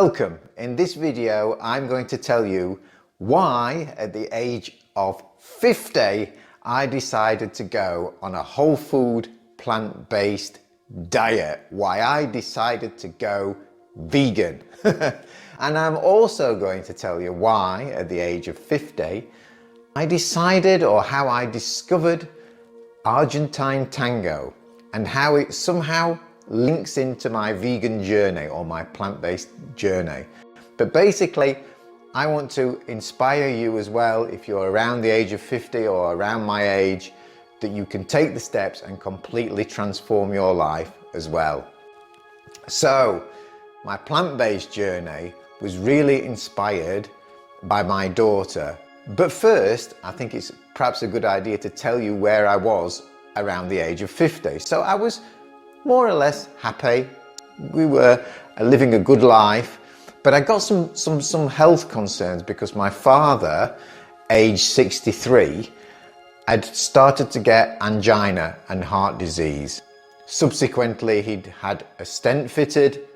Welcome. In this video, I'm going to tell you why at the age of 50, I decided to go on a whole food, plant-based diet. Why I decided to go vegan. And I'm also going to tell you why at the age of 50, I decided, or how I discovered Argentine Tango and how it somehow links into my vegan journey or my plant-based journey. But basically, I want to inspire you as well, if you're around the age of 50 or around my age, that you can take the steps and completely transform your life as well. So, my plant-based journey was really inspired by my daughter. But first, I think it's perhaps a good idea to tell you where I was around the age of 50. So I was more or less happy. We were living a good life, but I got some health concerns because my father, aged 63, had started to get angina and heart disease. Subsequently, he'd had a stent fitted,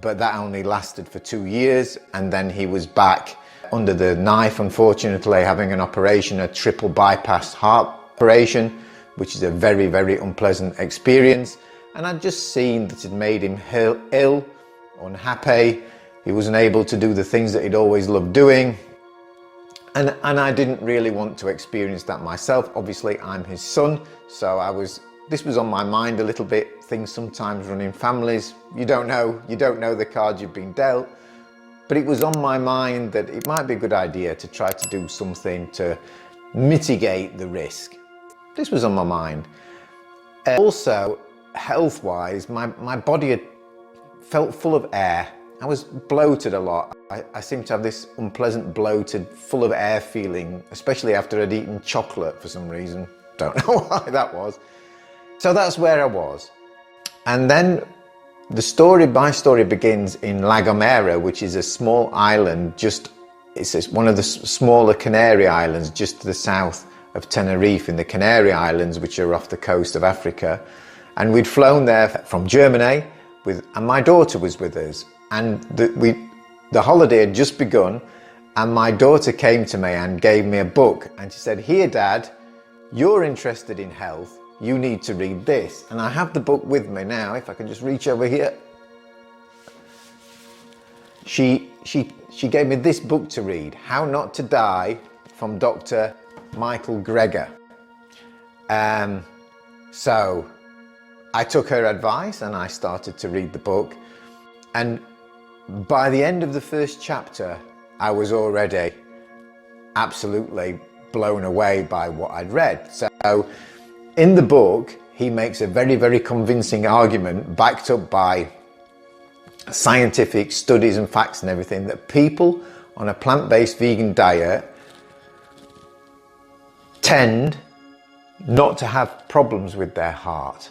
but that only lasted for 2 years, and then he was back under the knife, unfortunately, having an operation, a triple bypass heart operation, which is a very, very unpleasant experience. And I'd just seen that it made him ill, unhappy. He wasn't able to do the things that he'd always loved doing. And I didn't really want to experience that myself. Obviously, I'm his son, so this was on my mind a little bit. Things sometimes run in families. You don't know the cards you've been dealt. But it was on my mind that it might be a good idea to try to do something to mitigate the risk. This was on my mind. Also, health-wise, my body had felt full of air. I was bloated a lot. I seemed to have this unpleasant, bloated, full of air feeling, especially after I'd eaten chocolate for some reason. Don't know why that was. So that's where I was. And then my story begins in La Gomera, which is a small island, it's one of the smaller Canary Islands, just to the south of Tenerife in the Canary Islands, which are off the coast of Africa. And we'd flown there from Germany, and my daughter was with us. And the holiday had just begun, and my daughter came to me and gave me a book. And she said, "Here, Dad, you're interested in health. You need to read this." And I have the book with me now, if I can just reach over here. She gave me this book to read, How Not to Die, from Dr. Michael Greger. So I took her advice and I started to read the book. And by the end of the first chapter, I was already absolutely blown away by what I'd read. So in the book, he makes a very, very convincing argument, backed up by scientific studies and facts and everything, that people on a plant-based vegan diet tend not to have problems with their heart.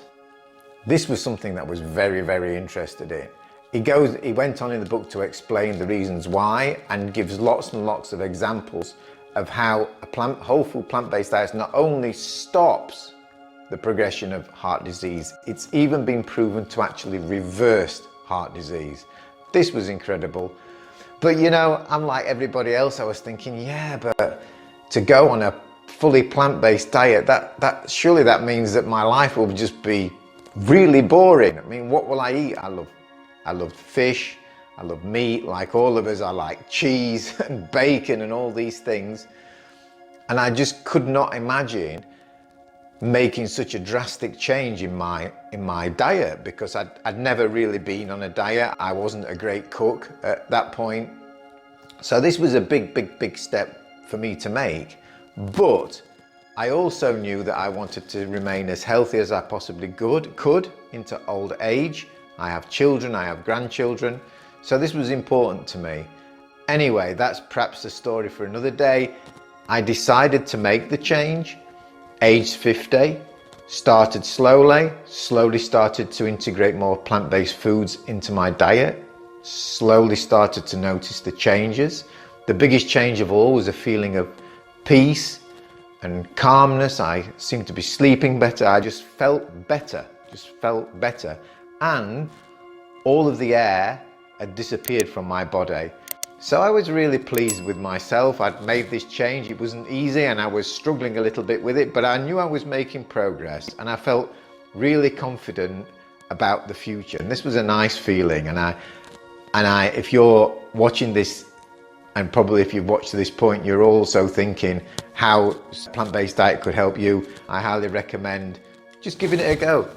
This was something that I was very, very interested in. He went on in the book to explain the reasons why and gives lots and lots of examples of how a whole food plant-based diet not only stops the progression of heart disease, it's even been proven to actually reverse heart disease. This was incredible. But you know, I'm like everybody else, I was thinking, yeah, but to go on a fully plant-based diet, surely that means that my life will just be really boring. I mean, what will I eat? I love fish, I love meat, like all of us. I like cheese and bacon and all these things. And I just could not imagine making such a drastic change in my diet, because I'd never really been on a diet. I wasn't a great cook at that point. So this was a big step for me to make. But I also knew that I wanted to remain as healthy as I possibly could into old age. I have children, I have grandchildren. So this was important to me. Anyway, that's perhaps a story for another day. I decided to make the change. Aged 50, started slowly started to integrate more plant-based foods into my diet, slowly started to notice the changes. The biggest change of all was a feeling of peace and calmness. I seemed to be sleeping better. I just felt better, and all of the air had disappeared from my body. So I was really pleased with myself. I'd made this change. It wasn't easy and I was struggling a little bit with it, but I knew I was making progress and I felt really confident about the future. And this was a nice feeling. And if you're watching this, and probably if you've watched to this point, you're also thinking how plant-based diet could help you, I highly recommend just giving it a go.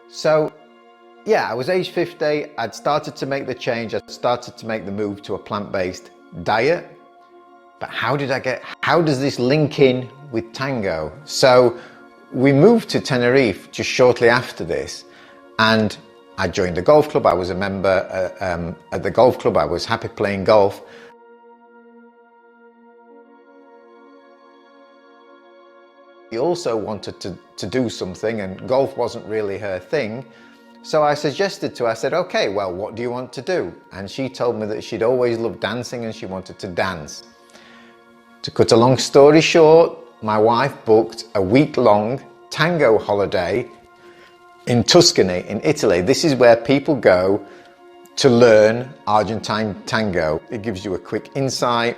So yeah, I was age 50, I'd started to make the change, I'd started to make the move to a plant-based diet. But how does this link in with tango? So we moved to Tenerife just shortly after this, and I joined the golf club. I was a member at the golf club. I was happy playing golf. She also wanted to do something, and golf wasn't really her thing. So I suggested to her, I said, okay, well, what do you want to do? And she told me that she'd always loved dancing and she wanted to dance. To cut a long story short, my wife booked a week-long tango holiday in Tuscany, in Italy. This is where people go to learn Argentine Tango. It gives you a quick insight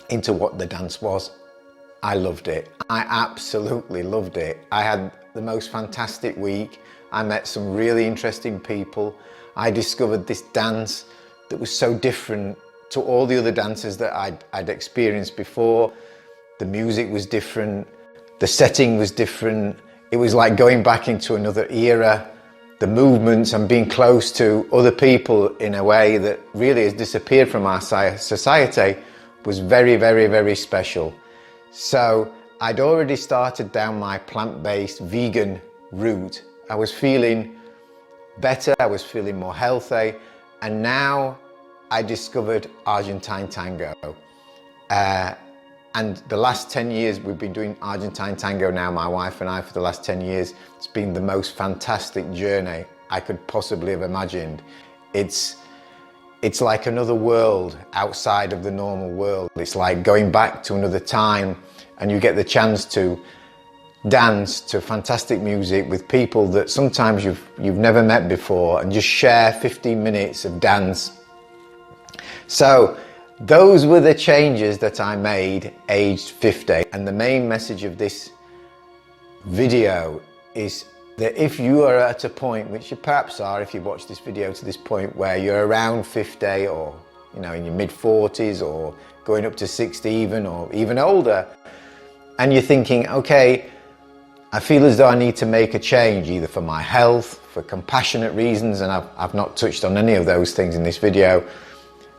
into what the dance was. I loved it. I absolutely loved it. I had the most fantastic week. I met some really interesting people. I discovered this dance that was so different to all the other dances that I'd experienced before. The music was different. The setting was different. It was like going back into another era. The movements and being close to other people in a way that really has disappeared from our society was very, very, very special. So I'd already started down my plant-based vegan route. I was feeling better, I was feeling more healthy, and now I discovered Argentine Tango. And the last 10 years we've been doing Argentine Tango now, my wife and I, for the last 10 years. It's been the most fantastic journey I could possibly have imagined. It's like another world outside of the normal world. It's like going back to another time, and you get the chance to dance to fantastic music with people that sometimes you've never met before, and just share 15 minutes of dance. So those were the changes that I made aged 50. And the main message of this video is that if you are at a point, which you perhaps are if you watch this video to this point, where you're around 50 or in your mid 40s or going up to 60 even, or even older, and you're thinking, okay, I feel as though I need to make a change, either for my health, for compassionate reasons, and I've not touched on any of those things in this video,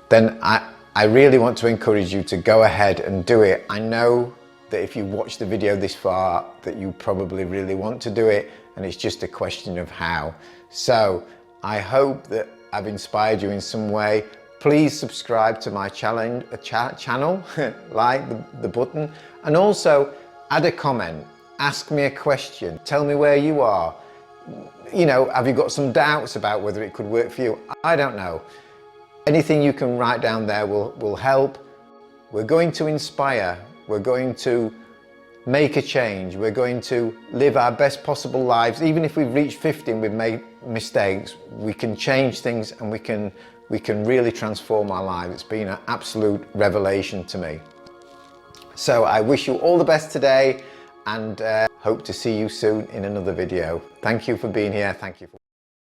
then I really want to encourage you to go ahead and do it. I know that if you watch the video this far, that you probably really want to do it, and it's just a question of how. So I hope that I've inspired you in some way. Please subscribe to my channel, like the button, and also add a comment. Ask me a question. Tell me where you are. Have you got some doubts about whether it could work for you? I don't know. Anything you can write down there will help. We're going to inspire. We're going to make a change. We're going to live our best possible lives. Even if we've reached 50 and we've made mistakes, we can change things, and we can really transform our lives. It's been an absolute revelation to me. So I wish you all the best today, and hope to see you soon in another video. Thank you for being here. Thank you for